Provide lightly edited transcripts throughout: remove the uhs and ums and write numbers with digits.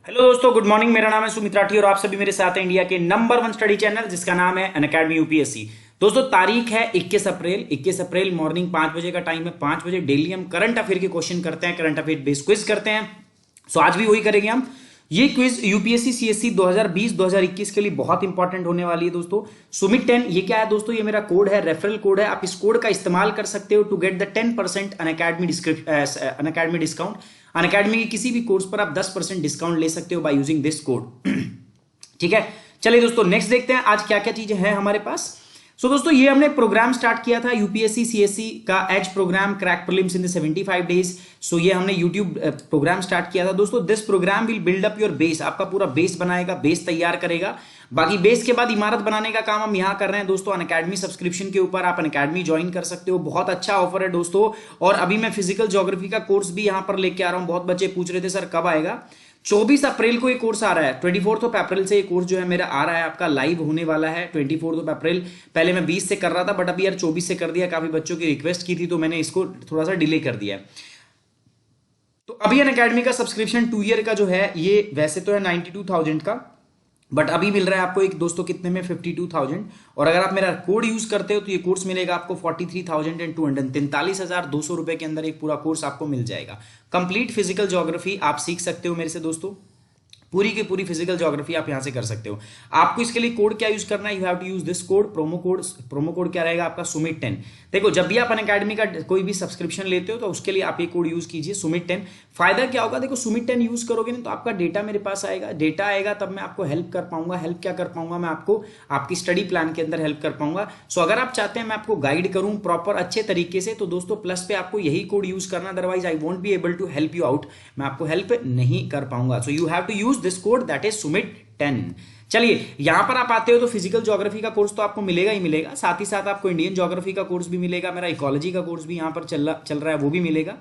Hello दोस्तों, good morning. मेरा नाम है सुमित राठी और आप सभी मेरे साथ हैं इंडिया के नंबर 1 स्टडी चैनल जिसका नाम है अनअकैडमी यूपीएससी। दोस्तों तारीख है 21 अप्रैल मॉर्निंग 5 बजे का टाइम है। 5 बजे डेली हम करंट अफेयर के क्वेश्चन करते हैं, करंट अफेयर बेस्ड क्विज करते हैं। सो आज भी वही करेंगे हम। ये क्विज यूपीएससी सीएससी 2020-2021 के लिए बहुत इंपॉर्टेंट होने वाली है दोस्तों। सुमित 10 ये क्या है दोस्तों? ये मेरा कोड है, रेफरल कोड है। आप इस कोड का इस्तेमाल कर सकते हो to get the 10% Unacademy discount. Unacademy के किसी भी कोर्स पर आप 10% डिस्काउंट ले सकते हो बाय यूजिंग दिस कोड। ठीक है, चलिए दोस्तों नेक्स्ट देखते हैं आज क्या क्या चीजें हैं हमारे पास। दोस्तों ये हमने प्रोग्राम स्टार्ट किया था यूपीएससी सीएससी का edge programme crack prelims in the 75 days. ये हमने यूट्यूब प्रोग्राम स्टार्ट किया था दोस्तों। This programme will build up your base, आपका पूरा बेस बनाएगा, बेस तैयार करेगा। बाकी बेस के बाद इमारत बनाने का काम हम यहां कर रहे हैं दोस्तों अनअकैडमी सब्सक्रिप्शन के ऊपर। आप अनअकैडमी ज्वाइन कर सकते हो, बहुत अच्छा ऑफर है दोस्तों। और अभी मैं फिजिकल ज्योग्राफी का कोर्स भी यहां पर लेके आ रहा हूं। बहुत बच्चे पूछ रहे थे सर कब आएगा। 24 अप्रैल को ये कोर्स आ रहा है। 24 अप्रैल से ये कोर्स जो है मेरा आ रहा है, आपका लाइव होने वाला है 24 अप्रैल। पहले मैं 20 से कर रहा था बट अभी यार 24 से कर दिया। काफी बच्चों की रिक्वेस्ट की थी तो मैंने इसको थोड़ा सा डिले कर दिया। तो अभी अनअकैडमी का सब्सक्रिप्शन 2 ईयर का जो है ये वैसे तो है 92,000 का, बट अभी मिल रहा है आपको एक दोस्तों कितने में 52,000। और अगर आप मेरा कोड यूज करते हो तो ये कोर्स मिलेगा आपको 43,200, 43,200 रुपए के अंदर एक पूरा कोर्स आपको मिल जाएगा। कंप्लीट फिजिकल ज्योग्राफी आप सीख सकते हो मेरे से दोस्तों। पूरी की पूरी फिजिकल ज्योग्राफी आप यहां से कर सकते हो। आपको इसके लिए कोड क्या यूज करना है? You have to use this code, promo code क्या रहेगा आपका? सुमित 10। देखो जब भी आप अनअकैडमी का कोई भी सब्सक्रिप्शन लेते हो तो उसके लिए आप ये कोड यूज कीजिए सुमित 10। फायदा क्या होगा? देखो सुमित 10 यूज करोगे ना तो आपका डेटा मेरे पास आएगा। डेटा आएगा तब मैं आपको हेल्प कर पाऊंगा। हेल्प क्या कर पाऊंगा? मैं आपको आपकी स्टडी प्लान के अंदर हेल्प कर पाऊंगा। अगर आप चाहते हैं मैं आपको गाइड करूं प्रॉपर अच्छे तरीके से तो दोस्तों प्लस पे आपको यही कोड यूज करना, otherwise I won't be able to help you out. मैं आपको हेल्प नहीं कर पाऊंगा। So you have to use this code that is Sumit 10। चलिए यहां पर आप आते हो तो फिजिकल ज्योग्राफी का कोर्स तो आपको मिलेगा ही मिलेगा, साथ ही साथ आपको इंडियन ज्योग्राफी का कोर्स भी मिलेगा। मेरा इकोलॉजी का कोर्स भी यहां पर चल रहा है, वो भी मिलेगा,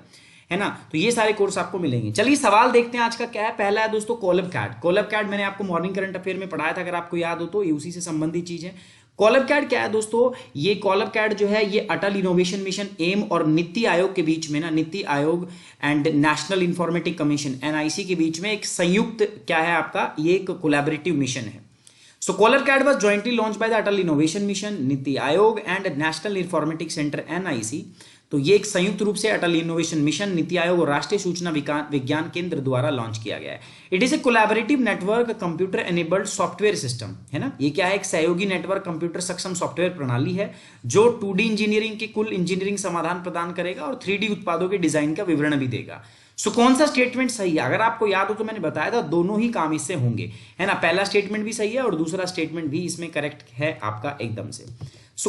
है ना। तो ये सारे कोर्स आपको मिलेंगे। चलिए सवाल देखते हैं आज का क्या है। पहला है दोस्तों कोलब कैट। कोलब कैट मैंने आपको मॉर्निंग करंट अफेयर में पढ़ाया था, अगर आपको याद हो तो ये उसी से संबंधित चीज है। कोलब कैट क्या है दोस्तों? ये कोलब कैट जो है ये अटल इनोवेशन मिशन एम और नीति आयोग के बीच में ना, नीति Aayog and national informatic commission NIC के बीच में एक संयुक्त क्या है आपका, ये एक कोलैबोरेटिव मिशन है। CollabCAD was jointly launched by the Atal innovation mission, NITI Aayog and national informatic centre NIC. तो ये एक संयुक्त रूप से अटल इनोवेशन मिशन, नीति आयोग और राष्ट्रीय सूचना विज्ञान केंद्र द्वारा लॉन्च किया गया है। It is a collaborative network computer enabled software system, है ना। ये क्या है? एक सहयोगी नेटवर्क कंप्यूटर सक्षम सॉफ्टवेयर प्रणाली है जो 2D इंजीनियरिंग के कुल इंजीनियरिंग समाधान प्रदान करेगा और 3D उत्पादों के डिजाइन का विवरण भी देगा। कौन सा स्टेटमेंट सही है? अगर आपको याद हो तो मैंने बताया था दोनों ही काम इससे होंगे, है ना। पहला स्टेटमेंट भी सही है और दूसरा स्टेटमेंट भी इसमें करेक्ट है आपका एकदम से।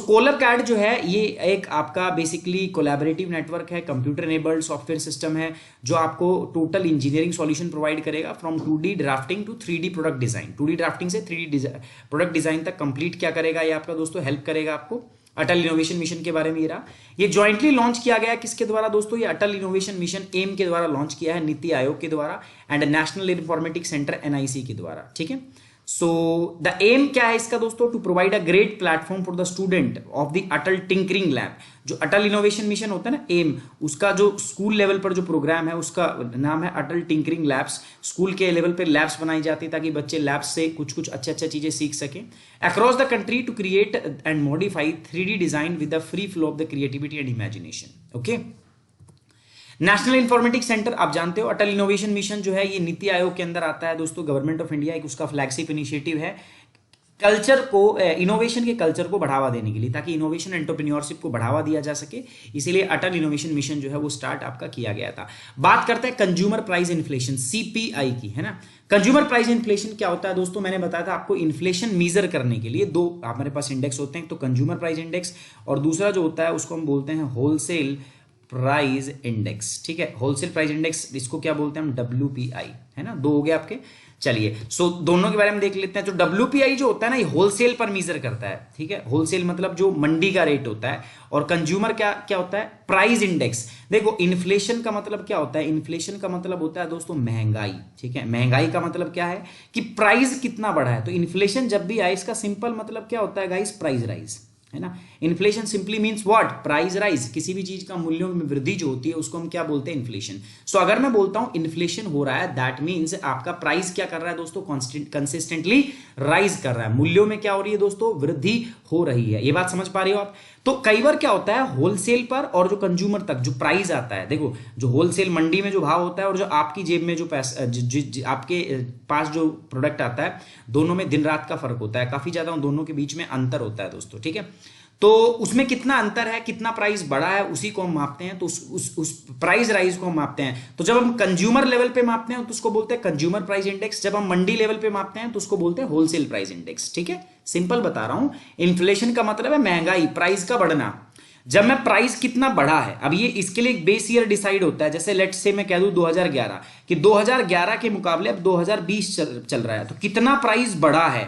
कोलर कैट जो है ये एक आपका बेसिकली कोलैबोरेटिव नेटवर्क है, कंप्यूटर एनेबल्ड सॉफ्टवेयर सिस्टम है जो आपको टोटल इंजीनियरिंग सॉल्यूशन प्रोवाइड करेगा from 2D drafting to 3D product design. 2D drafting से 3D प्रोडक्ट डिजाइन तक कंप्लीट क्या करेगा ये आपका दोस्तों? हेल्प करेगा आपको। अटल इनोवेशन मिशन के बारे में ये रहा। ये ज्वाइंटली लॉन्च किया गया किसके द्वारा दोस्तों? ये अटल इनोवेशन मिशन एम के द्वारा लॉन्च किया है, नीति आयोग के द्वारा and national informatic centre NIC के द्वारा। ठीक है, द एम क्या है इसका दोस्तों? To provide a great platform for the student of the Atal tinkering lab. जो अटल इनोवेशन मिशन होता है ना एम, उसका जो स्कूल लेवल पर जो प्रोग्राम है उसका नाम है अटल टिंकरिंग लैब्स। स्कूल के लेवल पर लैब्स बनाई जाती है ताकि बच्चे लैब्स से कुछ कुछ अच्छी अच्छी चीजें सीख सकें across the country to create and modify 3D design with the free flow of the creativity and imagination. Okay, national informatic centre आप जानते हो अटल इनोवेशन मिशन जो है ये नीति आयोग के अंदर आता है दोस्तों। गवर्नमेंट ऑफ इंडिया एक उसका फ्लैगशिप इनिशिएटिव है कल्चर को, इनोवेशन के कल्चर को बढ़ावा देने के लिए, ताकि इनोवेशन एंटरप्रेन्योरशिप को बढ़ावा दिया जा सके। इसीलिए अटल इनोवेशन मिशन जो है वो स्टार्ट आपका किया गया था। बात करते हैं कंज्यूमर प्राइस इन्फ्लेशन सीपीआई की, है ना। कंज्यूमर प्राइस इन्फ्लेशन क्या होता है दोस्तों? मैंने बताया था आपको इन्फ्लेशन मेजर करने के लिए दो हमारे पास इंडेक्स होते हैं, तो कंज्यूमर प्राइस इंडेक्स और दूसरा जो होता है उसको हम बोलते हैं होलसेल प्राइस इंडेक्स। ठीक है, होलसेल प्राइस इंडेक्स इसको क्या बोलते हैं हम? WPI, है ना। दो हो गए आपके। चलिए दोनों के बारे में देख लेते हैं। तो WPI जो होता है ना ये होलसेल पर मेजर करता है। ठीक है, होलसेल मतलब जो मंडी का रेट होता है। और कंज्यूमर क्या क्या होता है? Price index. देखो इन्फ्लेशन का मतलब क्या होता है? इन्फ्लेशन का मतलब होता है दोस्तों महंगाई। ठीक है, महंगाई का मतलब क्या है कि प्राइस कितना बढ़ा है। तो इन्फ्लेशन जब भी आए इसका सिंपल मतलब क्या होता है गाइस? Price rise. है ना। Inflation simply means what, price rise, किसी भी चीज का मूल्यों में वृद्धि जो होती है उसको हम क्या बोलते हैं, इन्फ्लेशन। सो अगर मैं बोलता हूं इन्फ्लेशन हो रहा है, दैट मीन्स आपका प्राइस क्या कर रहा है दोस्तों, कंसिस्टेंटली राइज कर रहा है, मूल्यों में क्या हो रही है दोस्तों, वृद्धि हो रही है। ये बात समझ पा रहे हो आप। तो कई बार क्या होता है, होलसेल पर और जो कंज्यूमर तक जो प्राइस आता है, देखो जो होलसेल मंडी में जो भाव होता है और जो आपकी जेब में जो पैसा आपके पास जो प्रोडक्ट आता है, दोनों में दिन रात का फर्क होता है, काफी ज्यादा दोनों के बीच में अंतर होता है दोस्तों, ठीक है। तो उसमें कितना अंतर है, कितना प्राइस बढ़ा है, उसी को हम मापते हैं। तो उस प्राइस राइज को हम मापते हैं। तो जब हम कंज्यूमर लेवल पे मापते हैं तो उसको बोलते हैं कंज्यूमर प्राइस इंडेक्स, जब हम मंडी लेवल पे मापते हैं तो उसको बोलते हैं होलसेल प्राइस इंडेक्स, ठीक है। सिंपल बता रहा हूं, इन्फ्लेशन का मतलब है महंगाई, प्राइस का बढ़ना। जब मैं प्राइस कितना बढ़ा है, अब ये इसके लिए एक बेस ईयर डिसाइड होता है। जैसे लेट्स से मैं कह दूं 2011 कि 2011 के मुकाबले अब 2020 चल रहा है, तो कितना प्राइस बढ़ा है,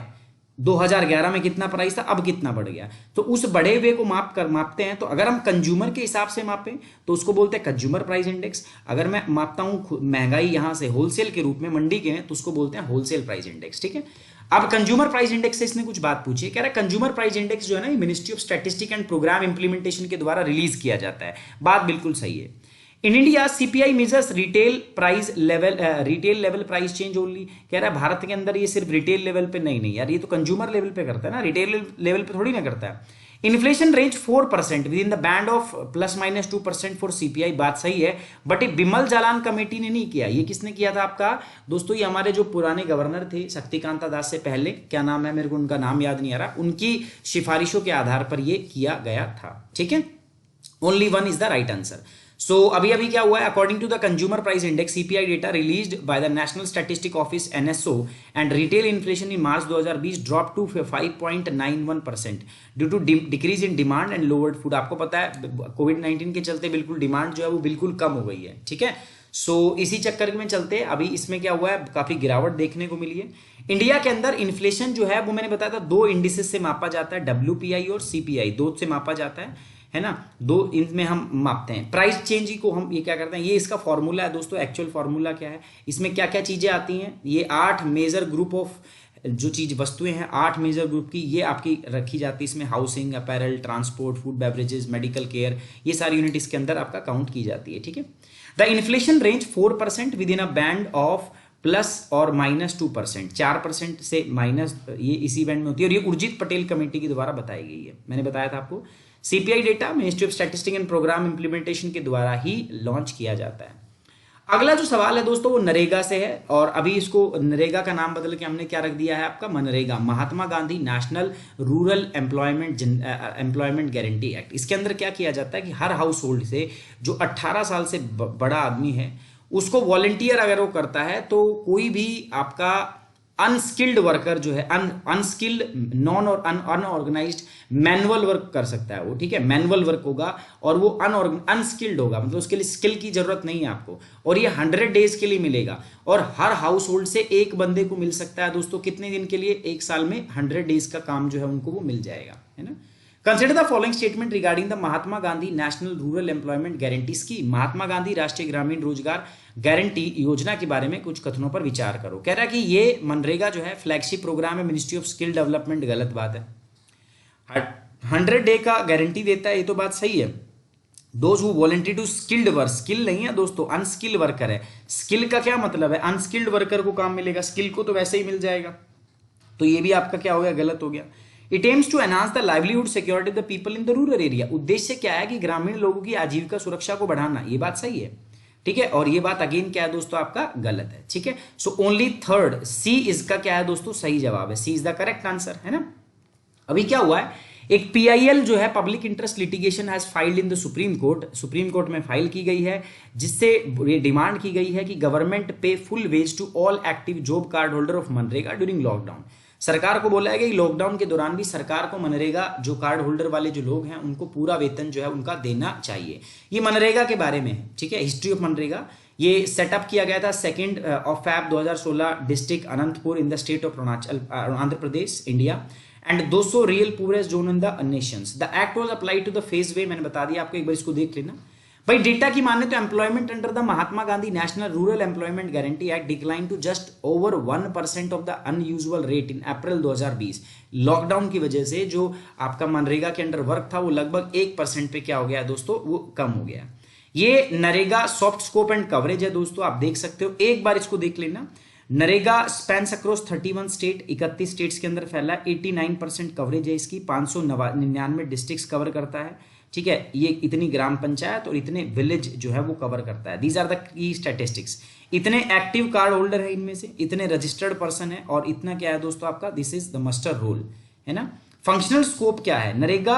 2011 में कितना प्राइस था, अब कितना बढ़ गया। तो उस बढ़े हुए को मापते हैं। तो अगर हम कंज्यूमर के हिसाब से मापें तो उसको बोलते हैं कंज्यूमर प्राइस इंडेक्स। अगर मैं मापता हूं महंगाई यहां से होलसेल के रूप में मंडी के में, तो उसको बोलते हैं होलसेल प्राइस इंडेक्स, ठीक है। अब कंज्यूमर प्राइस इंडेक्स से इसने कुछ बात पूछी है, कह रहा है कंज्यूमर प्राइस इंडेक्स जो है ना, ministry of statistic and programme implementation के द्वारा रिलीज किया जाता है। बात बिल्कुल सही है। In India CPI measures retail level price change only. कह रहा है भारत के अंदर ये सिर्फ रिटेल लेवल पे नहीं यार, ये तो कंज्यूमर लेवल पे करता है ना, रिटेल लेवल पे थोड़ी ना करता है। Inflation range 4% with in the band of ±2% for CPI. बात सही है, बट ये बिमल जालान कमेटी ने नहीं किया। ये किसने किया था आपका दोस्तों, ये हमारे जो पुराने गवर्नर थे शक्तिकांता दास से पहले, क्या नाम है मेरे को उनका नाम याद नहीं आ रहा, उनकी सिफारिशों के आधार पर ये किया गया था, ठीक है। Only one is the right answer. So अभी क्या हुआ है, according to the consumer price index CPI data released by the national statistic office NSO and retail inflation in March 2020 drop to 5.91% due to decrease in demand and lowered food. आपको पता है कोविड-19 के चलते बिल्कुल डिमांड जो है वो बिल्कुल कम हो गई है, ठीक है। सो इसी चक्कर में चलते अभी इसमें क्या हुआ है, काफी गिरावट देखने को मिली है। इंडिया के अंदर इन्फ्लेशन जो है वो मैंने बताया था दो इंडिसेस से मापा जाता है, WPI और CPI, दो से मापा जाता है ना, दो इनमें हम मापते हैं। प्राइस चेंज को हम ये क्या करते हैं, ये इसका फॉर्मूला है दोस्तों। एक्चुअल फॉर्मूला क्या है, इसमें क्या क्या चीजें आती हैं, ये 8 मेजर ग्रुप ऑफ जो चीज वस्तुएं हैं, 8 मेजर ग्रुप की ये आपकी रखी जाती है। इसमें housing, apparel, transport, food beverages, medical care, ये सारी यूनिट इसके अंदर आपका काउंट की जाती है, ठीक है। The inflation range 4% with in a band of plus और -2%, 4% से माइनस, ये इसी बैंड में होती है। और ये उर्जित पटेल कमेटी के द्वारा बताई गई है, मैंने बताया था आपको। CPI data ministry of statistic and programme implementation के द्वारा ही लॉन्च किया जाता है। अगला जो सवाल है दोस्तों वो नरेगा से है, और अभी इसको नरेगा का नाम बदल के हमने क्या रख दिया है आपका, MNREGA, Mahatma Gandhi national rural employment guarantee act. इसके अंदर क्या किया जाता है कि हर हाउस होल्ड से जो 18 साल से बड़ा आदमी है उसको वॉलंटियर अगर वो करता है, तो कोई भी आपका अनस्किल्ड वर्कर जो है, अनस्किल्ड नॉन और अनऑर्गेनाइज्ड मैनुअल वर्क कर सकता है वो, ठीक है। मैनुअल वर्क होगा और वो अनस्किल्ड होगा, मतलब उसके लिए स्किल की जरूरत नहीं है आपको, और ये 100 डेज के लिए मिलेगा। और हर हाउस होल्ड से एक बंदे को मिल सकता है दोस्तों, कितने दिन के लिए, 1 साल में 100 डेज का काम जो है उनको वो मिल जाएगा, है ना। Consider the following statement regarding the Mahatma Gandhi national rural employment guarantee scheme. Mahatma Gandhi राष्ट्रीय ग्रामीण रोजगार गारंटी योजना के बारे में कुछ कथनों पर विचार करो। कह रहा है कि ये मनरेगा जो है फ्लैगशिप प्रोग्राम है मिनिस्ट्री ऑफ स्किल डेवलपमेंट, गलत बात है। 100 डे का गारंटी देता है, ये तो बात सही है। Those who volunteer to skilled work, skill नहीं है दोस्तों, अनस्किल्ड वर्कर है। स्किल का क्या मतलब है, अनस्किल्ड वर्कर को काम मिलेगा, स्किल को तो वैसे ही मिल जाएगा। तो ये भी आपका क्या हो गया, गलत हो गया। It aims to enhance the livelihood security of the people in the rural area. उद्देश्य क्या है कि ग्रामीण लोगों की आजीविका सुरक्षा को बढ़ाना, ये बात सही है, ठीक है। और ये बात अगेन क्या है दोस्तों, आपका गलत है, ठीक है। सो ओनली थर्ड सी इसका क्या है दोस्तों, सही जवाब है, सी इज द करेक्ट आंसर, है ना। अभी क्या हुआ है, एक PIL जो है public interest litigation has filed in the supreme court में फाइल की गई है, जिससे ये डिमांड की गई है कि government pay full wage to all active job card holder of मनरेगा ड्यूरिंग लॉकडाउन। सरकार को बोला है कि लॉकडाउन के दौरान भी सरकार को मनरेगा जो कार्ड होल्डर वाले जो लोग हैं उनको पूरा वेतन जो है उनका देना चाहिए। ये मनरेगा के बारे में है, ठीक है, हिस्ट्री ऑफ मनरेगा। ये सेटअप किया गया था 2 Feb 2016 district Anantapur in the state of Andhra Pradesh, India, and 200 real poorest zone in the nations. The act was applied to the phase way, मैंने बता दिया आपको, एक बार इसको देख लेना। भाई डेटा की माने तो employment under the Mahatma Gandhi national rural employment guarantee act decline to just over 1% of the unusual rate in April 2020। Lockdown की वजह से जो आपका मनरेगा के अंडर वर्क था वो लगभग 1% पे क्या हो गया दोस्तों, वो कम हो गया। ये NREGA soft scope and coverage है दोस्तों, आप देख सकते हो, एक बार इसको देख लेना। NREGA spans across 31 state, 31 states के अंदर फैला, 89% कवरेज है इसकी, 599 डिस्ट्रिक्ट्स कवर करता है, ठीक है। ये इतनी ग्राम पंचायत और इतने विलेज जो है वो कवर करता है। These are the key statistics. इतने एक्टिव कार्ड होल्डर है इनमें से, इतने रजिस्टर्ड पर्सन है, और इतना क्या है दोस्तों आपका, this is the muster roll, है ना। फंक्शनल स्कोप क्या है नरेगा,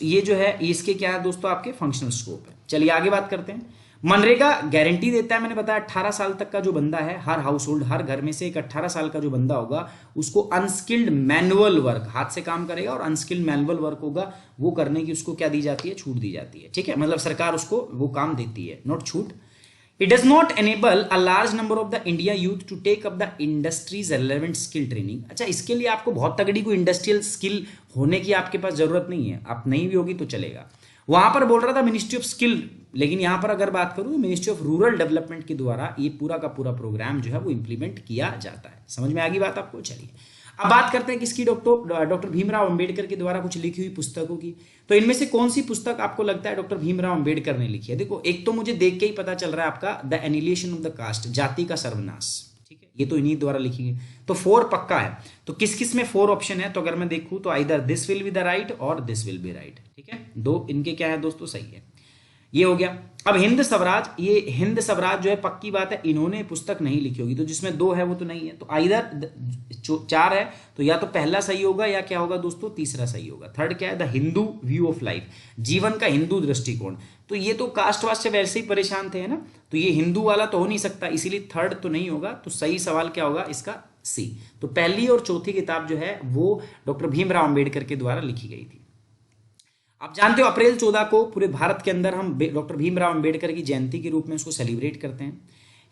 ये जो है इसके क्या है दोस्तों आपके फंक्शनल स्कोप है। चलिए आगे बात करते हैं। मनरेगा गारंटी देता है, मैंने बताया 18 साल तक का जो बंदा है, हर हाउस होल्ड, हर घर में से एक 18 साल का जो बंदा होगा उसको अनस्किल्ड मैनुअल वर्क, हाथ से काम करेगा और अनस्किल्ड मैनुअल वर्क होगा, वो करने की उसको क्या दी जाती है, छूट दी जाती है, ठीक है। मतलब सरकार उसको वो काम देती है, नॉट छूट। It does not enable a large number of the India youth to take up the industries relevant skill training. अच्छा, इसके लिए आपको बहुत तगड़ी कोई इंडस्ट्रियल स्किल होने की आपके पास जरूरत नहीं है, आप नहीं भी होगी तो चलेगा। वहां पर बोल रहा था मिनिस्ट्री ऑफ स्किल, लेकिन यहां पर अगर बात करूं मिनिस्ट्री ऑफ रूरल डेवलपमेंट के द्वारा ये पूरा का पूरा प्रोग्राम जो है वो इंप्लीमेंट किया जाता है। समझ में आ गई बात आपको। चलिए अब बात करते हैं किसकी, डॉक्टर भीमराव अंबेडकर के द्वारा कुछ लिखी हुई पुस्तकों की। तो इनमें से कौन सी पुस्तक आपको लगता है डॉक्टर भीमराव अंबेडकर ने लिखी है? देखो, एक तो मुझे देख के ही पता चल रहा है आपका द एनिलिएशन ऑफ द कास्ट, जाति का सर्वनाश, ठीक है, ये तो इन्हीं द्वारा लिखी गई। तो 4 पक्का है। तो किस किस में 4 ऑप्शन है? तो अगर मैं देखूं तो either this will be the right और दिस विल बी राइट, ठीक है। 2 इनके क्या है दोस्तों, सही है, ये हो गया। अब हिंद स्वराज, ये हिंद स्वराज जो है पक्की बात है इन्होंने पुस्तक नहीं लिखी होगी, तो जिसमें 2 है वो तो नहीं है। तो आइदर 4 है तो या तो पहला सही होगा या क्या होगा दोस्तों, तीसरा सही होगा। थर्ड क्या है, the Hindu view of life, जीवन का हिंदू दृष्टिकोण। तो ये तो कास्ट वास्ट से वैसे ही परेशान थे, है ना, तो ये हिंदू वाला तो हो नहीं सकता, इसीलिए थर्ड तो नहीं होगा। तो सही सवाल क्या होगा इसका, सी। तो पहली और चौथी किताब जो है वो डॉक्टर भीमराव अंबेडकर के द्वारा लिखी गई थी। आप जानते हो अप्रैल 14 को पूरे भारत के अंदर हम डॉक्टर भीमराव अंबेडकर की जयंती के रूप में उसको सेलिब्रेट करते हैं।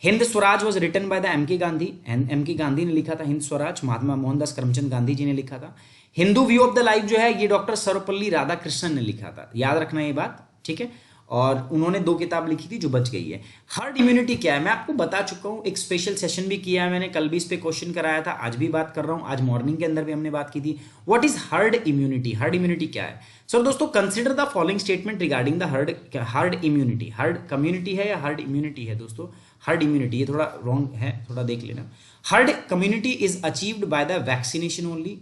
Hind Swaraj was written by the M K. Gandhi, M K. Gandhi ने लिखा था हिंद स्वराज, महात्मा मोहनदास करमचंद गांधी जी ने लिखा था। Hindu view of the life जो है ये डॉक्टर सर्वपल्ली राधाकृष्णन ने लिखा था, याद रखना ये बात, ठीक है। और उन्होंने 2 किताब लिखी थी जो बच गई है। हर्ड इम्यूनिटी क्या है मैं आपको बता चुका हूं, एक स्पेशल सेशन भी किया है मैंने, कल भी इस पे क्वेश्चन कराया था, आज भी बात कर रहा हूं, आज मॉर्निंग के अंदर भी हमने बात की थी। What is herd immunity? Herd immunity क्या है? सो दोस्तों consider the following statement regarding the herd immunity. Heard community है या हर्ड इम्यूनिटी है दोस्तों? हर्ड इम्यूनिटी, ये थोड़ा रॉन्ग है, थोड़ा देख लेना। Herd community is achieved by the vaccination only.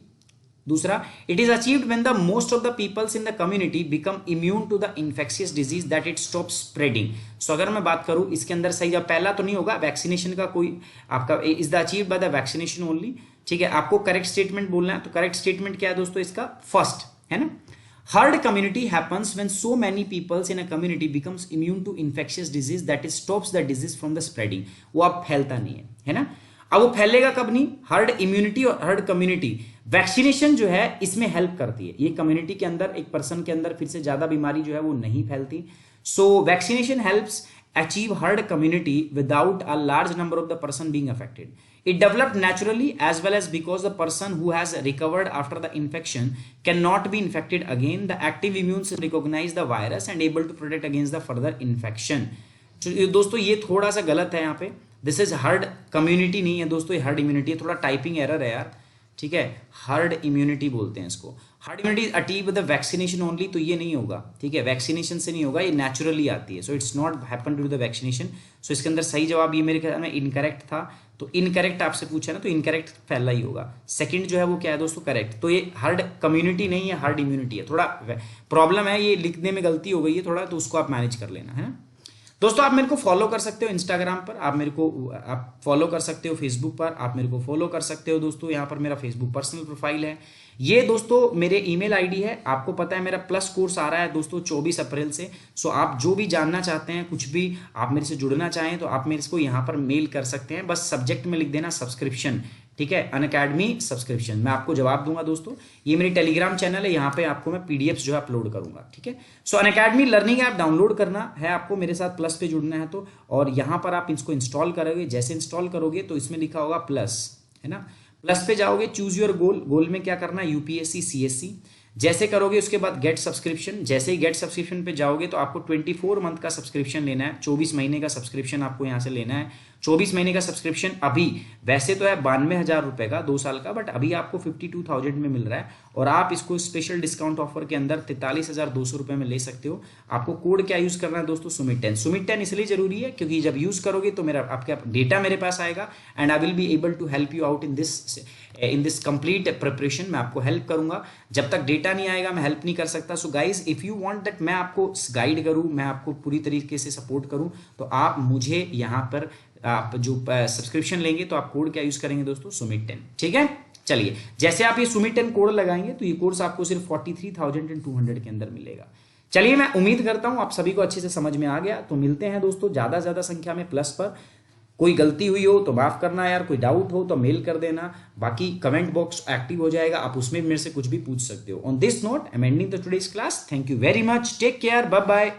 दूसरा, it is achieved when the most of the peoples in the community become immune to the infectious disease that it stop spreading. So अगर मैं बात करूं इसके अंदर सही जब पहला तो नहीं होगा, वैक्सीनेशन का कोई आपका is the achieved by the vaccination only, ठीक है। आपको करेक्ट स्टेटमेंट बोलना है, तो करेक्ट स्टेटमेंट क्या है दोस्तों इसका, फर्स्ट, है ना। Herd community happens when so many peoples in a community becomes immune to infectious disease that it stops the disease from the spreading। वो अब फैलता नहीं है ना। अब वो फैलेगा कब नहीं? हर्ड इम्यूनिटी और हर्ड कम्युनिटी, वैक्सीनेशन जो है इसमें हेल्प करती है। ये कम्युनिटी के अंदर एक पर्सन के अंदर फिर से ज्यादा बीमारी जो है वो नहीं फैलती। So vaccination helps achieve herd community without a large number of the person being affected. It developed naturally as well as because the person who has recovered after the infection cannot be infected again. The active immune system recognize the virus and able to protect against the further infection. तो दोस्तों ये थोड़ा सा गलत है यहाँ पे, this is heard community नहीं है दोस्तों, ये हर्ड इम्यूनिटी है, थोड़ा टाइपिंग एरर है यार, ठीक है। हर्ड इम्यूनिटी बोलते हैं इसको। Herd immunity achieve with the vaccination only, तो ये नहीं होगा, ठीक है, वैक्सीनेशन से नहीं होगा, ये नेचुरली आती है। So it's not happen due to the vaccination. So इसके अंदर सही जवाब ये मेरे ख्याल में इनकरेक्ट था, तो इनकरेक्ट आपसे पूछा ना, तो इनकरेक्ट पहला ही होगा। सेकंड जो है वो क्या है दोस्तों, करेक्ट। तो ये हर्ड कम्युनिटी नहीं है, हर्ड इम्यूनिटी है। थोड़ा प्रॉब्लम है, ये लिखने में गलती हो गई है थोड़ा, तो उसको आप मैनेज कर लेना, है ना दोस्तों। आप मेरे को फॉलो कर सकते हो इंस्टाग्राम पर, आप फॉलो कर सकते हो फेसबुक पर, आप मेरे को फॉलो कर सकते हो दोस्तों। यहाँ पर मेरा फेसबुक पर्सनल प्रोफाइल है, ये दोस्तों मेरे ईमेल आईडी है। आपको पता है मेरा प्लस कोर्स आ रहा है दोस्तों 24 अप्रैल से। सो आप जो भी जानना चाहते हैं, कुछ भी आप मेरे से जुड़ना चाहें, तो आप मेरे को यहाँ पर मेल कर सकते हैं। बस सब्जेक्ट में लिख देना सब्सक्रिप्शन, ठीक है, अनअकैडमी सब्सक्रिप्शन, मैं आपको जवाब दूंगा दोस्तों। ये मेरी टेलीग्राम चैनल है, यहाँ पे आपको मैं पीडीएफ्स जो है अपलोड करूंगा, ठीक है। सो अनअकैडमी लर्निंग ऐप डाउनलोड करना है आपको, मेरे साथ प्लस पे जुड़ना है तो, और यहाँ पर आप इसको इंस्टॉल करोगे। जैसे इंस्टॉल करोगे तो इसमें लिखा होगा प्लस, है ना, प्लस पे जाओगे, चूज योर गोल। गोल में क्या करना है, यूपीएससी, सीएससी, जैसे करोगे उसके बाद गेट सब्सक्रिप्शन, जैसे ही गेट सब्सक्रिप्शन पे जाओगे तो आपको 24 मंथ का सब्सक्रिप्शन लेना है, 24 महीने का सब्सक्रिप्शन आपको यहाँ से लेना है। 24 महीने का सब्सक्रिप्शन अभी वैसे तो है 92,000 रुपए का 2 साल का, बट अभी आपको 52,000 में मिल रहा है और आप इसको स्पेशल डिस्काउंट ऑफर के अंदर 43,200 रुपए में ले सकते हो। आपको कोड क्या यूज करना है दोस्तों, सुमित10। सुमित10 इसलिए जरूरी है क्योंकि जब यूज करोगे तो मेरा आपका डेटा मेरे पास आएगा and I will be able to help you out in this complete preparation. मैं आपको हेल्प करूंगा, जब तक डेटा नहीं आएगा मैं हेल्प नहीं कर सकता। So guys if you want that मैं आपको गाइड करूं, मैं आपको पूरी तरीके से सपोर्ट करूं, तो आप मुझे यहाँ पर आप जो सब्सक्रिप्शन लेंगे तो आप कोड क्या यूज करेंगे दोस्तों, सुमित10। ठीक है, चलिए जैसे आप ये सुमित10 कोड लगाएंगे तो ये कोर्स आपको सिर्फ 43,200 के अंदर मिलेगा। चलिए मैं उम्मीद करता हूं आप सभी को अच्छे से समझ में आ गया। तो मिलते हैं दोस्तों ज्यादा संख्या में प्लस पर। कोई गलती हुई हो तो माफ करना यार, कोई डाउट हो तो मेल कर देना, बाकी कमेंट बॉक्स एक्टिव हो जाएगा, आप उसमें मेरे से कुछ भी पूछ सकते हो। On this note I am ending the today's class. Thank you very much, take care, bye bye.